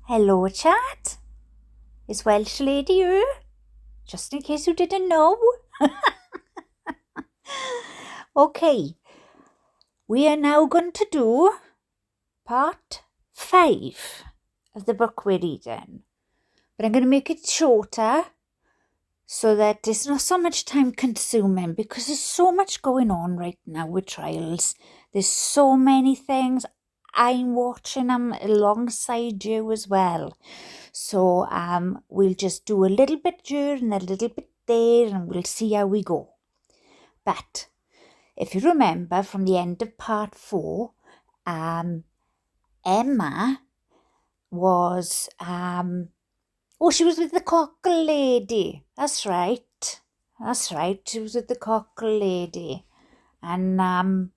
Hello, chat. It's Welsh lady here, just in case you didn't know. Okay, we are now going to do part 5 of the book we're reading. But I'm going to make it shorter so that it's not so much time consuming, because there's so much going on right now with trials. There's so many things. I'm watching them alongside you as well. So we'll just do a little bit here and a little bit there, and we'll see how we go. But if you remember from the end of part 4, Emma was, she was with the cockle lady. That's right. She was with the cockle lady. And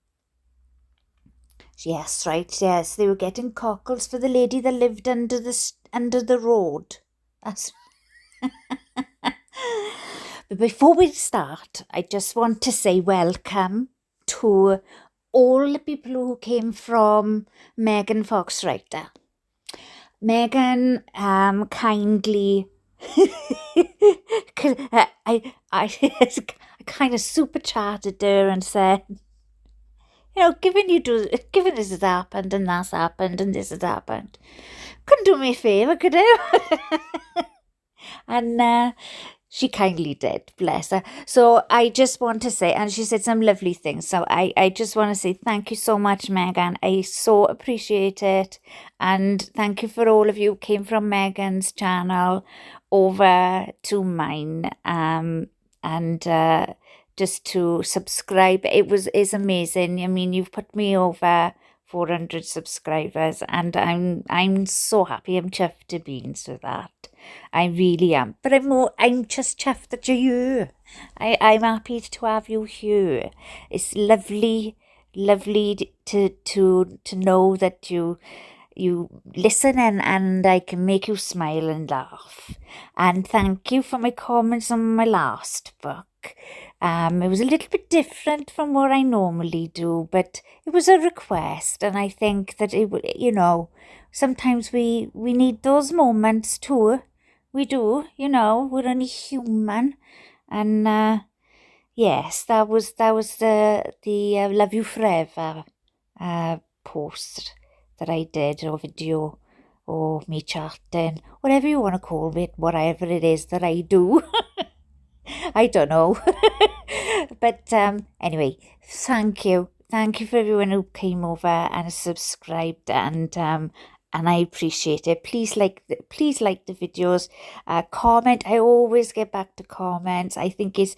yes, they were getting cockles for the lady that lived under the road. That's But before we start, I just want to say welcome to all the people who came from Megan Foxwriter. Megan kindly I kind of super chatted her and said, given this has happened and that's happened and this has happened, couldn't do me a favour, could you? And she kindly did, bless her. So I just want to say, and she said some lovely things. So I just want to say thank you so much, Megan. I so appreciate it. And thank you for all of you who came from Megan's channel over to mine. And just to subscribe. It's amazing. I mean, you've put me over 400 subscribers, and I'm so happy. I'm chuffed to beans with that. I really am. But I'm just chuffed that you're here. I'm happy to have you here. It's lovely to know that you listen and I can make you smile and laugh. And thank you for my comments on my last book. It was a little bit different from what I normally do, but it was a request, and I think that sometimes we need those moments too. We do, we're only human. And yes, that was the Love You Forever post that I did, or video, or me chatting, whatever you want to call it, whatever it is that I do. I don't know. But anyway, thank you for everyone who came over and subscribed, and I appreciate it. Please like the videos, comment. I always get back to comments. I think it's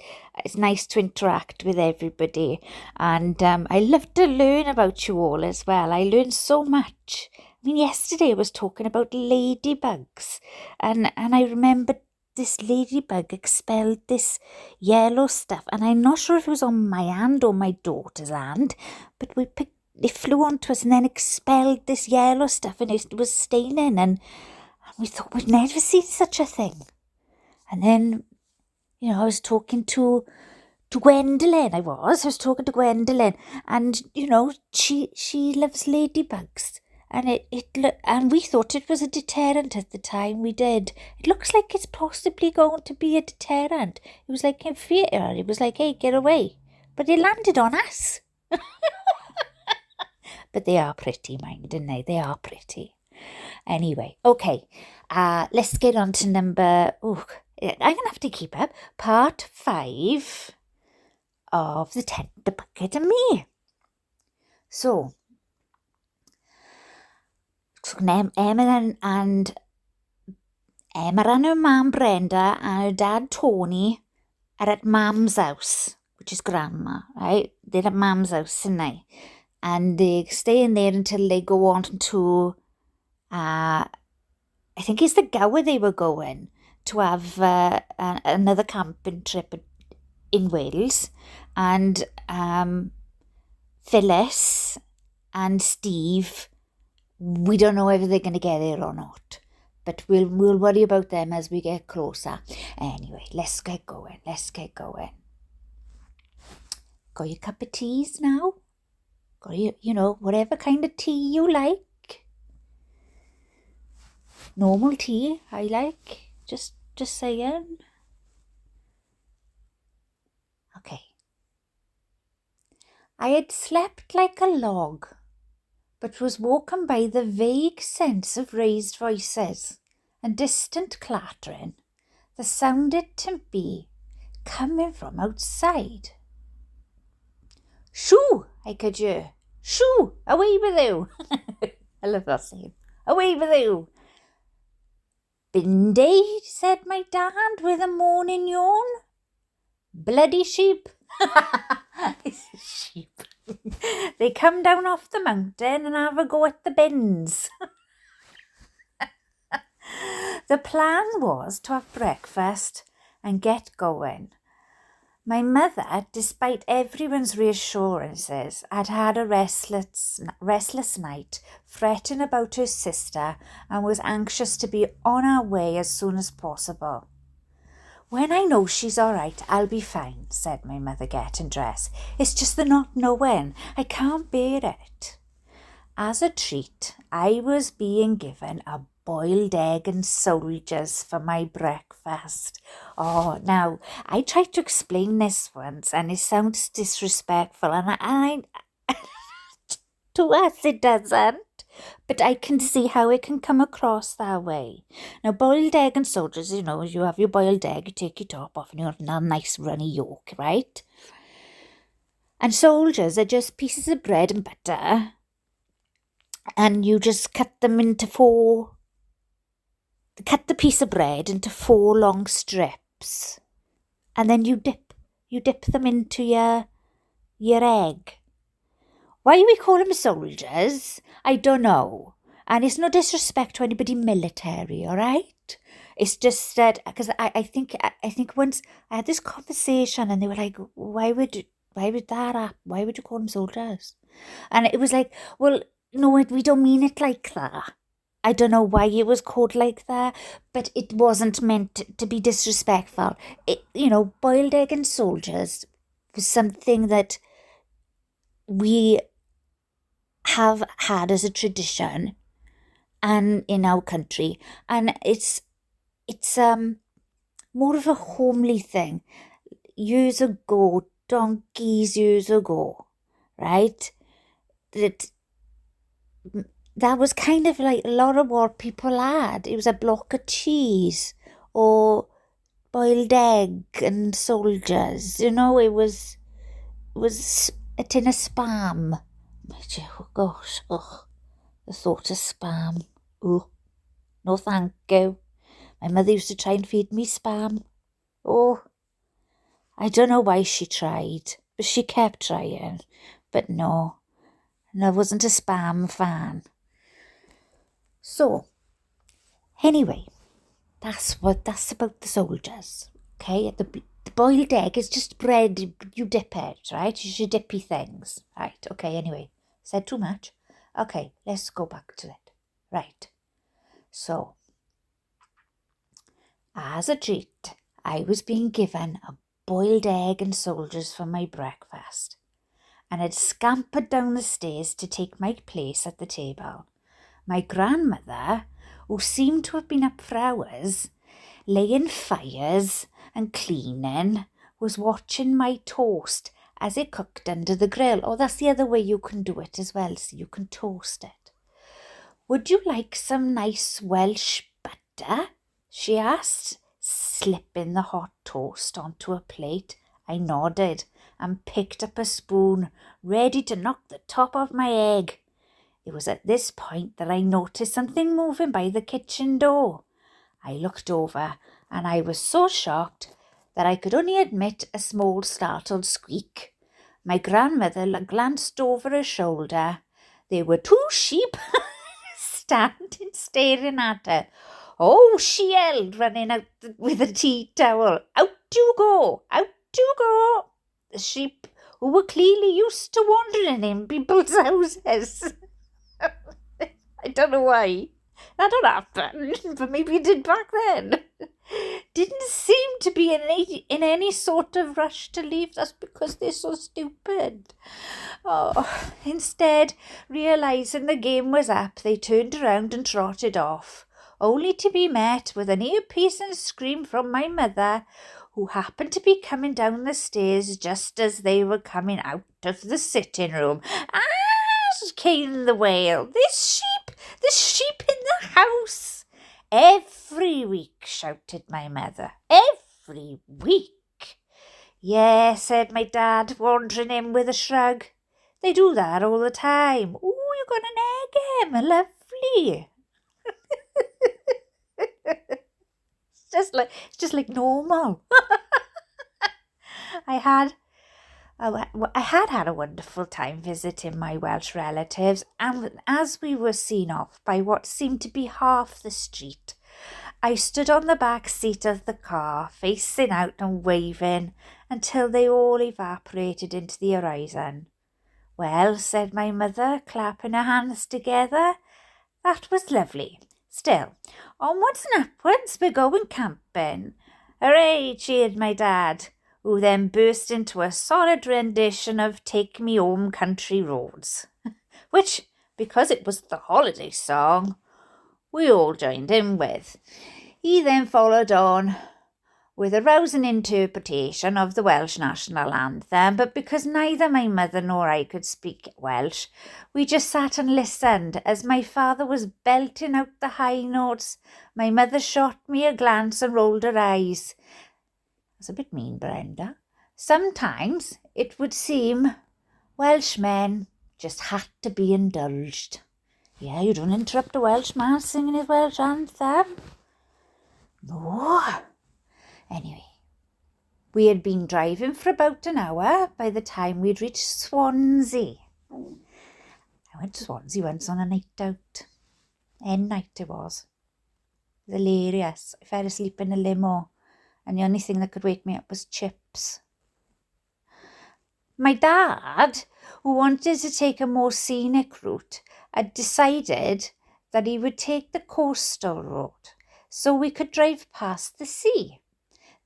nice to interact with everybody, and I love to learn about you all as well. I learned so much. I mean, yesterday I was talking about ladybugs, and I remembered this ladybug expelled this yellow stuff, and I'm not sure if it was on my hand or my daughter's hand, but it flew onto us and then expelled this yellow stuff, and it was staining, and we thought we'd never seen such a thing. And then, I was talking to Gwendolyn. I was talking to Gwendolyn, and she loves ladybugs. And and we thought it was a deterrent at the time we did. It looks like it's possibly going to be a deterrent. It was like in fear. It was like, hey, get away. But it landed on us. But they are pretty, mind, didn't they? They are pretty. Anyway, okay. Let's get on to I'm going to have to keep up. Part 5 of The Tender Bucket of Me. So Emma and her mum Brenda and her dad Tony are at Mum's house, which is Grandma, right? They're at Mum's house, aren't they? And they stay in there until they go on to, I think it's the Gower they were going to have another camping trip in Wales. And Phyllis and Steve, we don't know whether they're going to get there or not, but we'll worry about them as we get closer. Anyway, let's get going. Got your cup of teas now? Got your, whatever kind of tea you like? Normal tea, I like. Just saying. Okay. I had slept like a log, but was woken by the vague sense of raised voices and distant clattering that sounded to be coming from outside. Shoo, I could hear. Shoo, away with you. I love that saying. Away with you. Binday, said my dad with a moaning yawn. Bloody sheep. Sheep. They come down off the mountain and have a go at the bins. The plan was to have breakfast and get going. My mother, despite everyone's reassurances, had had a restless night, fretting about her sister, and was anxious to be on our way as soon as possible. When I know she's all right, I'll be fine, said my mother, getting dressed. It's just the not knowing. I can't bear it. As a treat, I was being given a boiled egg and soldiers for my breakfast. Oh, now, I tried to explain this once and it sounds disrespectful, and I to us it doesn't, but I can see how it can come across that way. Now, boiled egg and soldiers, you have your boiled egg, you take your top off and you have a nice runny yolk, right? And soldiers are just pieces of bread and butter, and you just cut the piece of bread into 4 long strips, and then you dip them into your egg. Why we call them soldiers, I don't know. And it's no disrespect to anybody military, all right? It's just that, because I think once I had this conversation and they were like, why would you call them soldiers? And it was like, well, no, we don't mean it like that. I don't know why it was called like that, but it wasn't meant to be disrespectful. Boiled egg and soldiers was something that we have had as a tradition and in our country, and it's more of a homely thing. Years ago, donkeys years ago, right? That was kind of like a lot of what people had. It was a block of cheese or boiled egg and soldiers. It was a tin of spam. Oh gosh, the thought of spam. Oh, no thank you. My mother used to try and feed me spam. Oh, I don't know why she tried, but she kept trying. But no, I wasn't a spam fan. So, anyway, that's about the soldiers, okay? The boiled egg is just bread, you dip it, right? You should dippy things, right? Okay, anyway, said too much. Okay, let's go back to it. Right, so, as a treat, I was being given a boiled egg and soldiers for my breakfast, and had scampered down the stairs to take my place at the table. My grandmother, who seemed to have been up for hours, laying fires and cleaning, was watching my toast as it cooked under the grill. Oh, that's the other way you can do it as well, so you can toast it. Would you like some nice Welsh butter? She asked, slipping the hot toast onto a plate. I nodded and picked up a spoon, ready to knock the top off my egg. It was at this point that I noticed something moving by the kitchen door. I looked over and I was so shocked that I could only admit a small startled squeak. My grandmother glanced over her shoulder. There were 2 sheep standing staring at her. Oh, she yelled, running out with a tea towel. Out you go, out you go. The sheep, who were clearly used to wandering in people's houses. I don't know why that don't happen, but maybe it did back then. Didn't seem to be in any sort of rush to leave. That's because they're so stupid. Oh, instead, realising the game was up, they turned around and trotted off. only to be met with an ear-piercing scream from my mother, who happened to be coming down the stairs just as they were coming out of the sitting room. "Ah!" came the wail. "There's sheep in the house!" "Every week," shouted my mother. "Every week." "Yes," said my dad, wandering in with a shrug. "They do that all the time." "Oh, you got an egg, Em, lovely." It's just like normal. I had had a wonderful time visiting my Welsh relatives, and as we were seen off by what seemed to be half the street, I stood on the back seat of the car, facing out and waving until they all evaporated into the horizon. "Well," said my mother, clapping her hands together, "that was lovely. Still, onwards and upwards, we're going camping." "Hooray!" cheered my dad, who then burst into a solid rendition of "Take Me Home Country Roads," which, because it was the holiday song, we all joined in with. He then followed on with a rousing interpretation of the Welsh national anthem, but because neither my mother nor I could speak Welsh, we just sat and listened as my father was belting out the high notes. My mother shot me a glance and rolled her eyes. That's a bit mean, Brenda. Sometimes it would seem Welshmen just had to be indulged. Yeah, you don't interrupt a Welshman singing his Welsh anthem. No. Anyway, we had been driving for about an hour by the time we'd reached Swansea. I went to Swansea once on a night out. End night it was. It was hilarious. I fell asleep in a limo, and the only thing that could wake me up was chips. My dad, who wanted to take a more scenic route, had decided that he would take the coastal road so we could drive past the sea.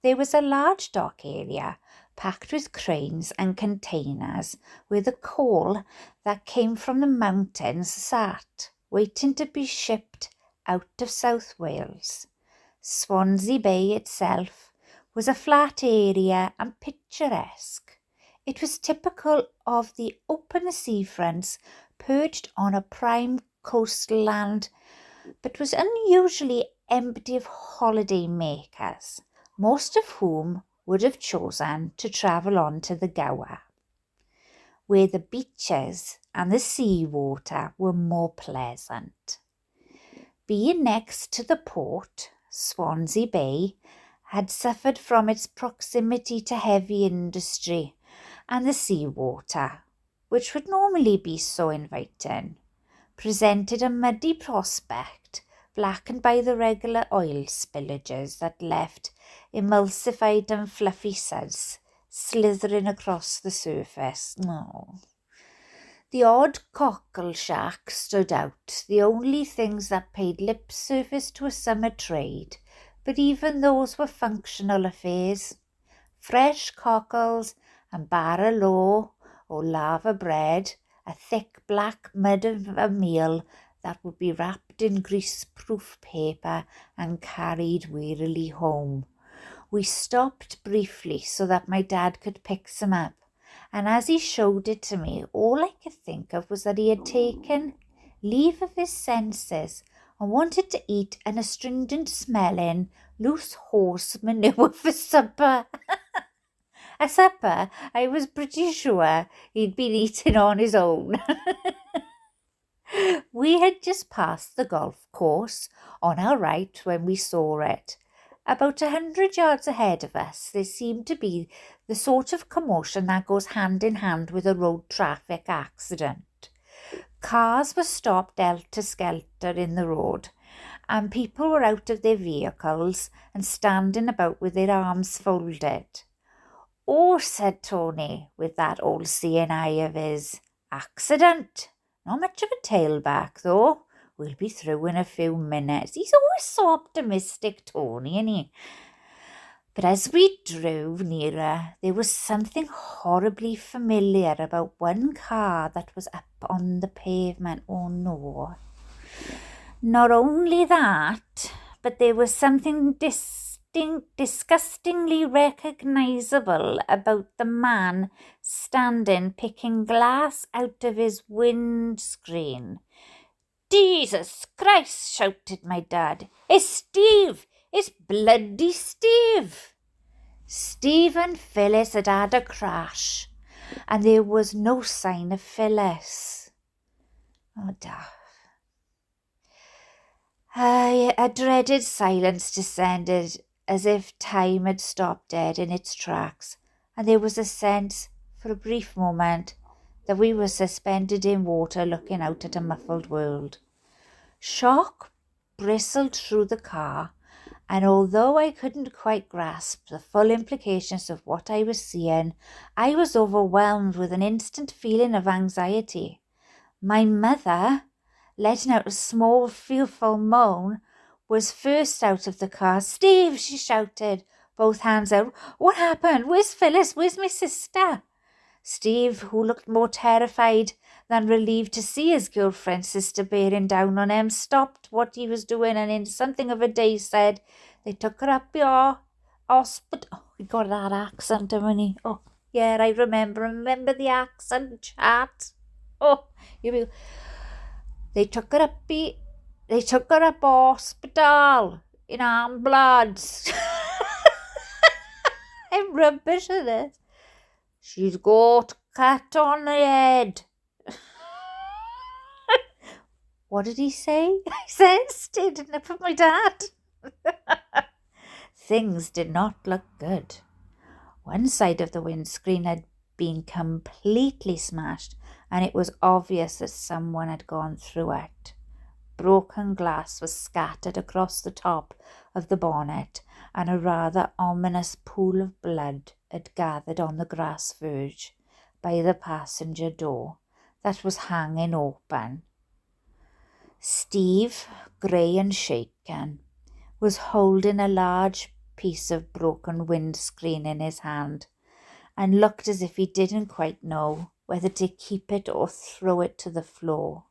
There was a large dock area packed with cranes and containers where the coal that came from the mountains sat, waiting to be shipped out of South Wales. Swansea Bay itself was a flat area and picturesque. It was typical of the open seafronts perched on a prime coastal land, but was unusually empty of holiday makers, most of whom would have chosen to travel on to the Gower, where the beaches and the seawater were more pleasant. Being next to the port, Swansea Bay had suffered from its proximity to heavy industry, and the seawater, which would normally be so inviting, presented a muddy prospect, blackened by the regular oil spillages that left emulsified and fluffy suds slithering across the surface. No. The odd cockle shack stood out, the only things that paid lip service to a summer trade, but even those were functional affairs. Fresh cockles and barrel or lava bread, a thick black mud of a meal that would be wrapped in grease-proof paper and carried wearily home. We stopped briefly so that my dad could pick some up, and as he showed it to me, all I could think of was that he had taken leave of his senses and wanted to eat an astringent-smelling, loose horse manure for supper. A supper I was pretty sure he'd been eating on his own. We had just passed the golf course on our right when we saw it. About 100 yards ahead of us, there seemed to be the sort of commotion that goes hand in hand with a road traffic accident. Cars were stopped helter-skelter in the road, and people were out of their vehicles and standing about with their arms folded. "Oh," said Tony, with that all-seeing eye of his. "Accident. Not much of a tailback, though. We'll be through in a few minutes." He's always so optimistic, Tony, isn't he? But as we drove nearer, there was something horribly familiar about one car that was up on the pavement. Oh, no. Not only that, but there was something disgustingly recognisable about the man standing picking glass out of his windscreen. Jesus Christ, shouted my dad. It's Steve! It's bloody Steve! Steve and Phyllis had had a crash, and there was no sign of Phyllis. Oh, Dad. A dreaded silence descended, as if time had stopped dead in its tracks, and there was a sense, for a brief moment, that we were suspended in water looking out at a muffled world. Shock bristled through the car, and although I couldn't quite grasp the full implications of what I was seeing, I was overwhelmed with an instant feeling of anxiety. My mother, letting out a small, fearful moan, was first out of the car. "Steve," she shouted, both hands out. "What happened? Where's Phyllis? Where's my sister?" Steve, who looked more terrified than relieved to see his girlfriend's sister bearing down on him, stopped what he was doing and in something of a daze said, "They took her up your hospital." Oh, he got that accent, haven't he? Oh, yeah, I remember the accent, chat. Oh, here we go. They took her up hospital in ambulance. I'm rubbish at this. "She's got cat on her head." What did he say? I sensed it, didn't I, for my dad? Things did not look good. One side of the windscreen had been completely smashed, and it was obvious that someone had gone through it. Broken glass was scattered across the top of the bonnet, and a rather ominous pool of blood had gathered on the grass verge by the passenger door that was hanging open. Steve, grey and shaken, was holding a large piece of broken windscreen in his hand and looked as if he didn't quite know whether to keep it or throw it to the floor.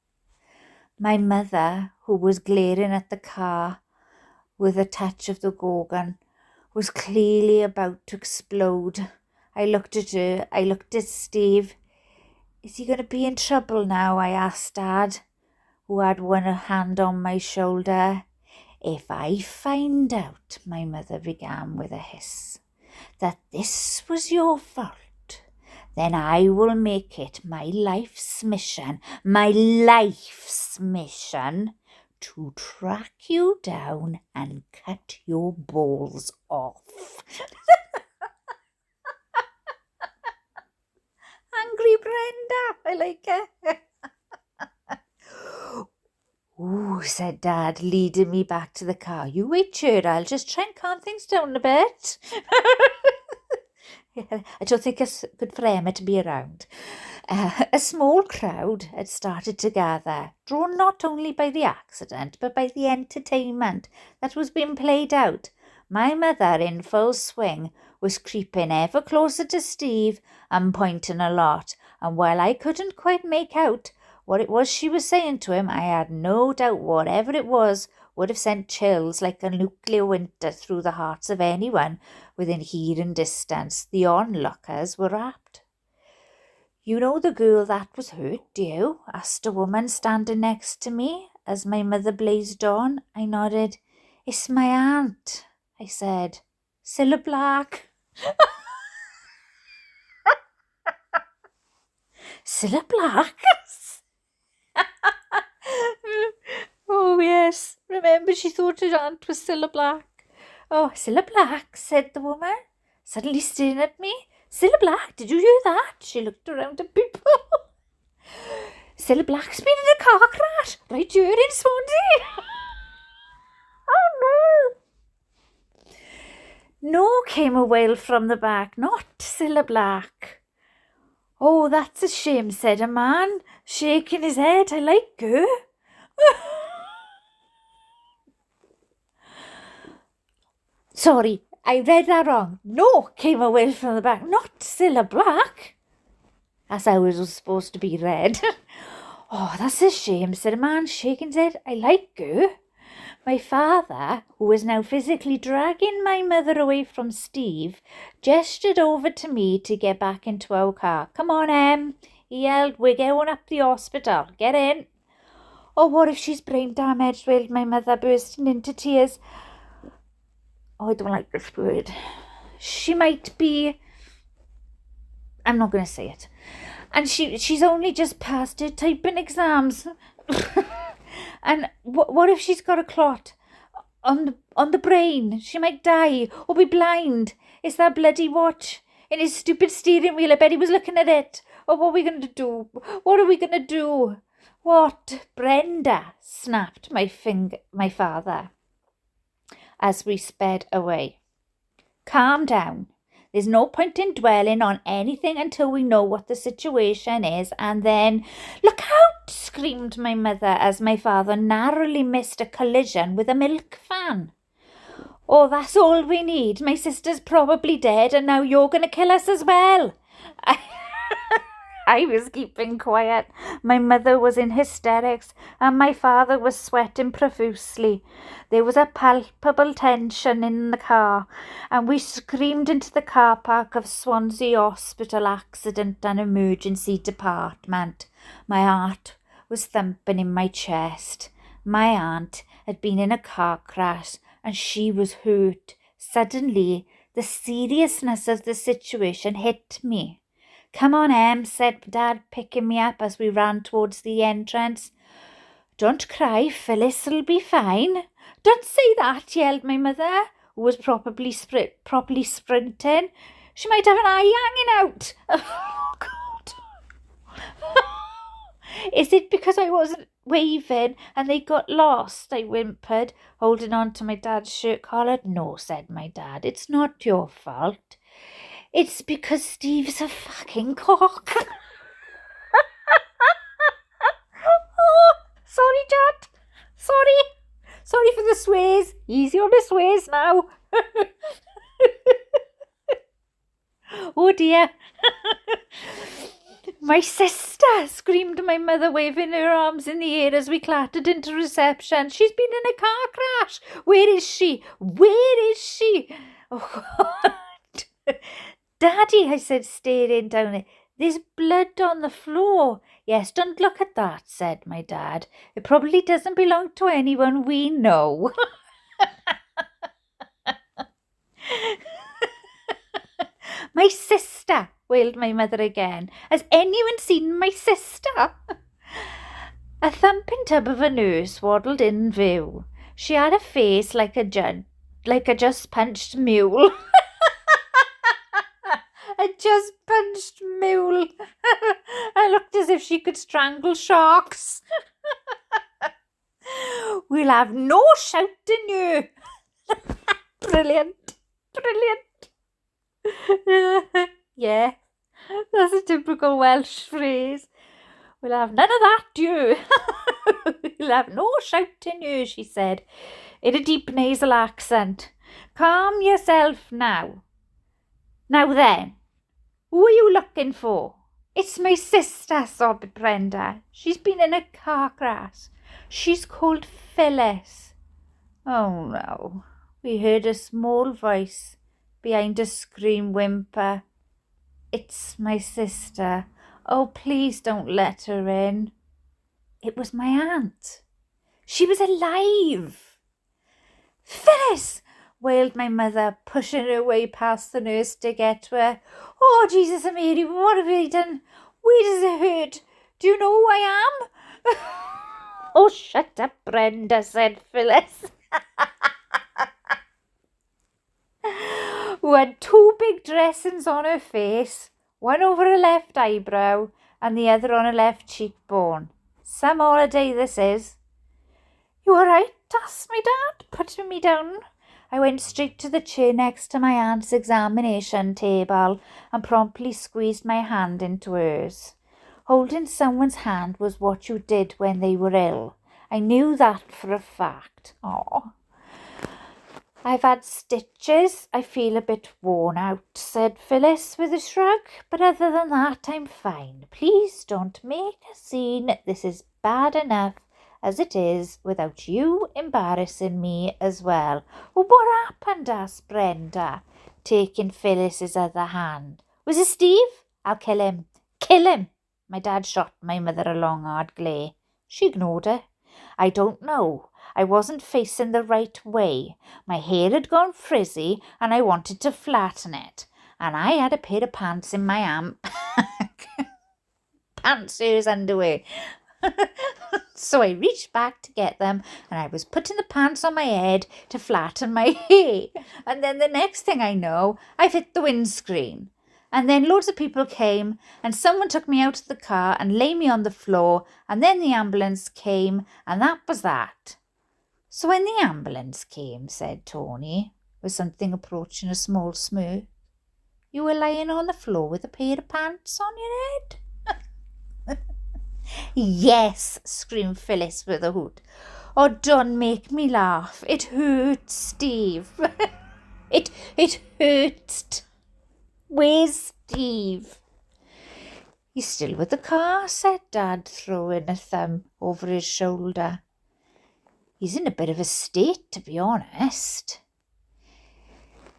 My mother, who was glaring at the car with a touch of the Gorgon, was clearly about to explode. I looked at her. I looked at Steve. "Is he going to be in trouble now?" I asked Dad, who had one hand on my shoulder. "If I find out," my mother began with a hiss, "that this was your fault, then I will make it my life's mission to track you down and cut your balls off." Angry Brenda, I like it. "Ooh," said Dad, leading me back to the car. "You wait here, I'll just try and calm things down a bit." Yeah, I don't think it's good for Emma to be around. A small crowd had started to gather, drawn not only by the accident, but by the entertainment that was being played out. My mother, in full swing, was creeping ever closer to Steve and pointing a lot, and while I couldn't quite make out what it was she was saying to him, I had no doubt whatever it was would have sent chills like a nuclear winter through the hearts of anyone within hearing distance. The onlookers were rapt. "You know the girl that was hurt, do you?" asked a woman standing next to me as my mother blazed on. I nodded. "It's my aunt," I said. "Cilla Black." Cilla Black? Oh, yes. Remember, she thought her aunt was Cilla Black. "Oh, Cilla Black," said the woman, suddenly staring at me. "Cilla Black, did you hear that?" She looked around at people. "Cilla Black's been in a car crash right here in Swansea." Oh, no. "No," came a wail from the back. "Not Cilla Black." "Oh, that's a shame," said a man, shaking his head. "I like her." "Sorry, I read that wrong." "No," came a wail from the back. "Not Cilla Black." That's how it was supposed to be read. Oh, that's a shame, said a man, shaking his head. I like her. My father, who was now physically dragging my mother away from Steve, gestured over to me to get back into our car. Come on, Em, he yelled. We're going up the hospital. Get in. Oh, what if she's brain damaged, wailed my mother, bursting into tears. Oh, I don't like this word. She might be... I'm not going to say it. And she's only just passed her typing exams. And what if she's got a clot on the brain? She might die or be blind. It's that bloody watch in his stupid steering wheel. I bet he was looking at it. Oh, what are we going to do? What are we going to do? What? Brenda, snapped my father as we sped away. Calm down. There's no point in dwelling on anything until we know what the situation is, and then... Look out! Screamed my mother as my father narrowly missed a collision with a milk fan. Oh, that's all we need. My sister's probably dead, and now you're going to kill us as well. I was keeping quiet. My mother was in hysterics, and my father was sweating profusely. There was a palpable tension in the car, and we screamed into the car park of Swansea Hospital Accident and Emergency Department. My heart was thumping in my chest. My aunt had been in a car crash, and she was hurt. Suddenly, the seriousness of the situation hit me. Come on, Em, said Dad, picking me up as we ran towards the entrance. Don't cry, Phyllis'll be fine. Don't say that, yelled my mother, who was properly sprinting. She might have an eye hanging out. Oh, God. Is it because I wasn't waving and they got lost? I whimpered, holding on to my dad's shirt collar. No, said my dad, it's not your fault. It's because Steve's a fucking cock. Oh, sorry, Dad. Sorry for the swears. Easy on the swears now. Oh, dear. My sister, screamed my mother, waving her arms in the air as we clattered into reception. She's been in a car crash. Where is she? Oh, God. Daddy, I said, staring down it. There's blood on the floor. Yes, don't look at that, said my dad. It probably doesn't belong to anyone we know. My sister, wailed my mother again. Has anyone seen my sister? A thumping tub of a nurse waddled in view. She had a face like a just punched mule. A just punched mule. I looked as if she could strangle sharks. We'll have no shouting you. Brilliant. Yeah, that's a typical Welsh phrase. We'll have none of that, you. We'll have no shouting you, she said, in a deep nasal accent. Calm yourself now. Now then, who are you looking for? It's my sister, sobbed Brenda. She's been in a car crash. She's called Phyllis. Oh, no. We heard a small voice behind a scream whimper. It's my sister. Oh, please don't let her in. It was my aunt. She was alive. Phyllis! Wailed my mother, pushing her way past the nurse to get to her. Oh, Jesus and Mary, what have I done? Where does it hurt? Do you know who I am? Oh, shut up, Brenda, said Phyllis, who had two big dressings on her face, one over her left eyebrow and the other on her left cheekbone. Some holiday this is. You all right? asked my dad, putting me down. I went straight to the chair next to my aunt's examination table and promptly squeezed my hand into hers. Holding someone's hand was what you did when they were ill. I knew that for a fact. Oh. I've had stitches. I feel a bit worn out, said Phyllis with a shrug. But other than that, I'm fine. Please don't make a scene. This is bad enough as it is without you embarrassing me as well. Well, what happened? Asked Brenda, taking Phyllis's other hand. Was it Steve? I'll kill him. Kill him! My dad shot my mother a long, hard glare. She ignored her. I don't know. I wasn't facing the right way. My hair had gone frizzy and I wanted to flatten it. And I had a pair of pants in my hand. Pantsers underwear. So I reached back to get them and I was putting the pants on my head to flatten my hair. And then the next thing I know, I've hit the windscreen. And then loads of people came and someone took me out of the car and laid me on the floor. And then the ambulance came and that was that. So when the ambulance came, said Tony, with something approaching a small smirk, you were lying on the floor with a pair of pants on your head? Yes, screamed Phyllis with a hoot. Oh, don't make me laugh. It hurts, Steve. It hurts. Where's Steve? He's still with the car, said Dad, throwing a thumb over his shoulder. He's in a bit of a state, to be honest.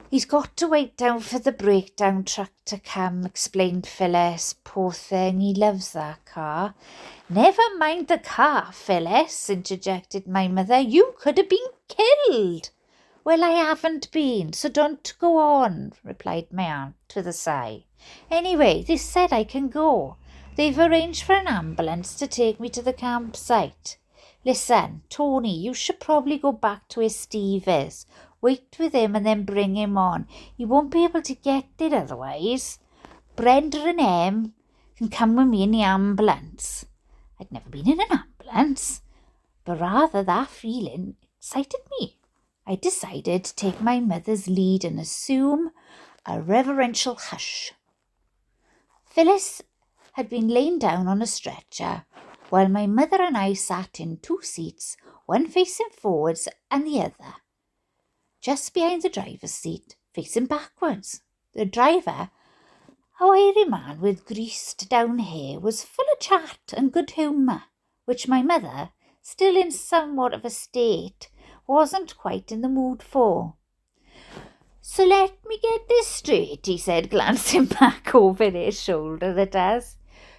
He's got to wait down for the breakdown truck to come, explained Phyllis. Poor thing, he loves that car. Never mind the car, Phyllis, interjected my mother. You could have been killed. Well, I haven't been, so don't go on, replied my aunt with a sigh. Anyway, they said I can go. They've arranged for an ambulance to take me to the campsite. Listen, Tony, you should probably go back to where Steve is. Wait with him and then bring him on. He won't be able to get there otherwise. Brenda and Em can come with me in the ambulance. I'd never been in an ambulance, but rather that feeling excited me. I decided to take my mother's lead and assume a reverential hush. Phyllis had been lain down on a stretcher, while my mother and I sat in two seats, one facing forwards and the other, just behind the driver's seat, facing backwards. The driver, a wiry man with greased down hair, was full of chat and good humour, which my mother, still in somewhat of a state, wasn't quite in the mood for. So let me get this straight, he said, glancing back over his shoulder at us.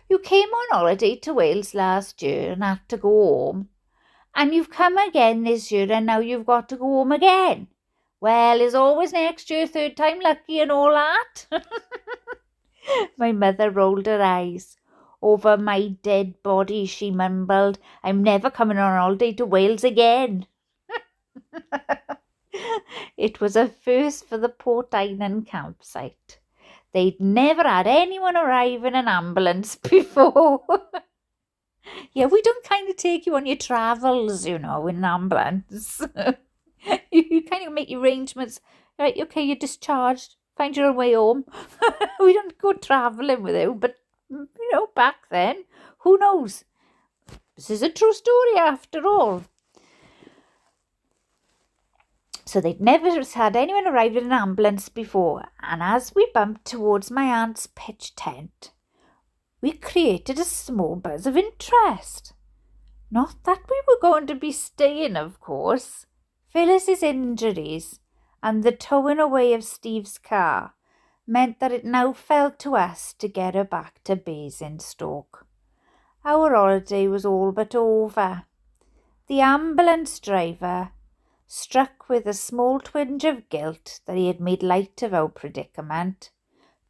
You came on holiday to Wales last year and had to go home. And you've come again this year and now you've got to go home again. Well, is always next year, third time lucky and all that? My mother rolled her eyes. Over my dead body, she mumbled. I'm never coming on holiday to Wales again. It was a first for the Port Island campsite. They'd never had anyone arrive in an ambulance before. Yeah, we don't kind of take you on your travels, in an ambulance. you kind of make arrangements. Right, okay, you're discharged. Find your own way home. We don't go travelling with you, but, back then, who knows? This is a true story after all. So they'd never had anyone arrive in an ambulance before, and as we bumped towards my aunt's pitch tent, we created a small buzz of interest. Not that we were going to be staying, of course. Phyllis's injuries and the towing away of Steve's car meant that it now fell to us to get her back to Basingstoke. Our holiday was all but over. The ambulance driver, struck with a small twinge of guilt that he had made light of our predicament,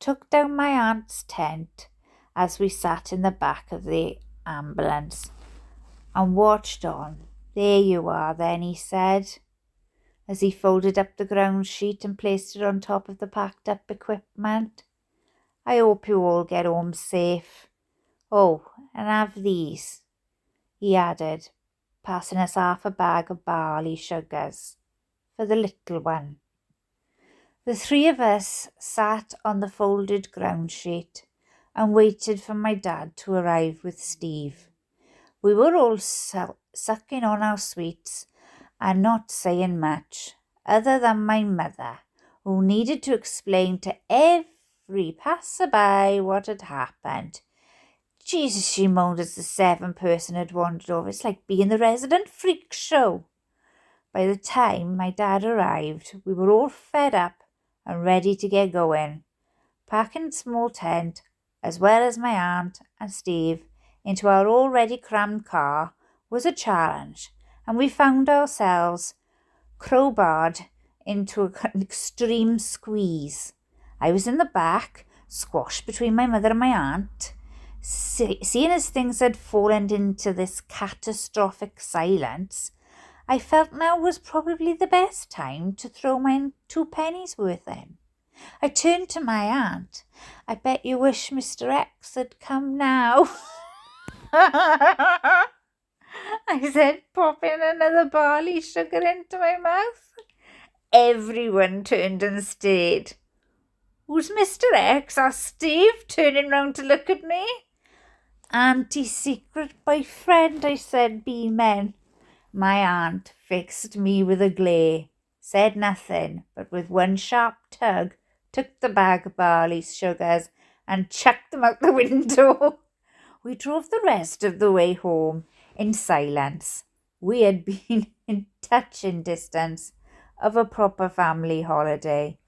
took down my aunt's tent as we sat in the back of the ambulance and watched on. There you are then, he said, as he folded up the ground sheet and placed it on top of the packed up equipment. I hope you all get home safe. Oh, and have these, he added, passing us half a bag of barley sugars for the little one. The three of us sat on the folded ground sheet and waited for my dad to arrive with Steve. We were all sucking on our sweets and not saying much, other than my mother, who needed to explain to every passerby what had happened. Jesus, she moaned as the 7th person had wandered over. It's like being the resident freak show. By the time my dad arrived, we were all fed up and ready to get going. Packing the small tent, as well as my aunt and Steve, into our already crammed car was a challenge, and we found ourselves crowbarred into an extreme squeeze. I was in the back, squashed between my mother and my aunt. Seeing as things had fallen into this catastrophic silence, I felt now was probably the best time to throw my 2 pennies worth in. I turned to my aunt. I bet you wish Mr. X had come now. I said, popping another barley sugar into my mouth. Everyone turned and stared. Who's Mr. X? asked Steve, turning round to look at me. Auntie's secret boyfriend, I said, beaming. My aunt fixed me with a glare, said nothing, but with one sharp tug, took the bag of barley sugars and chucked them out the window. We drove the rest of the way home in silence. We had been in touching distance of a proper family holiday.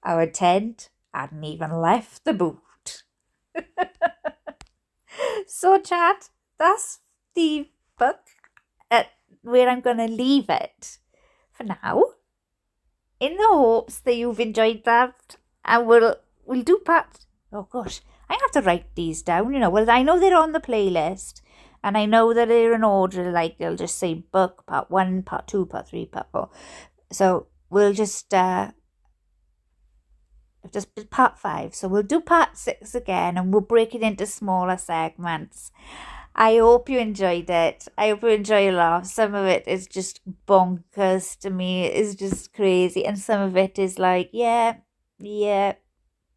Our tent hadn't even left the boot. So, chat, that's the book where I'm going to leave it for now, in the hopes that you've enjoyed that, and we'll do part. Oh gosh, I have to write these down. Well, I know they're on the playlist, and I know that they're in order. Like they'll just say book part 1, part 2, part 3, part 4. So we'll just part 5. So we'll do part 6 again, and we'll break it into smaller segments. I hope you enjoyed it. I hope you enjoy a laugh. Some of it is just bonkers to me. It's just crazy. And some of it is like, yeah,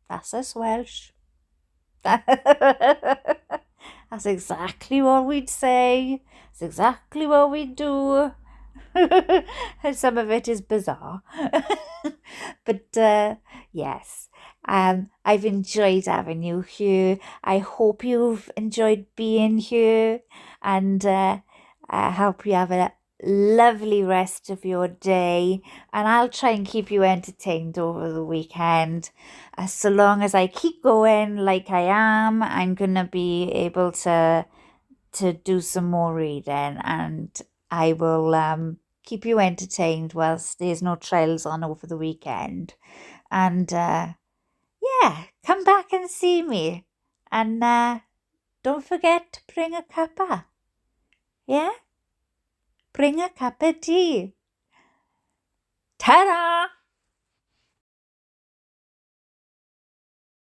that's us Welsh. That's exactly what we'd say. That's exactly what we do. And some of it is bizarre. But yes. I've enjoyed having you here. I hope you've enjoyed being here, and I hope you have a lovely rest of your day, and I'll try and keep you entertained over the weekend. So long as I keep going like I am, I'm gonna be able to do some more reading, and I will keep you entertained whilst there's no trails on over the weekend. And yeah, come back and see me. And don't forget to bring a cuppa. Yeah? Bring a cup of tea. Ta-da!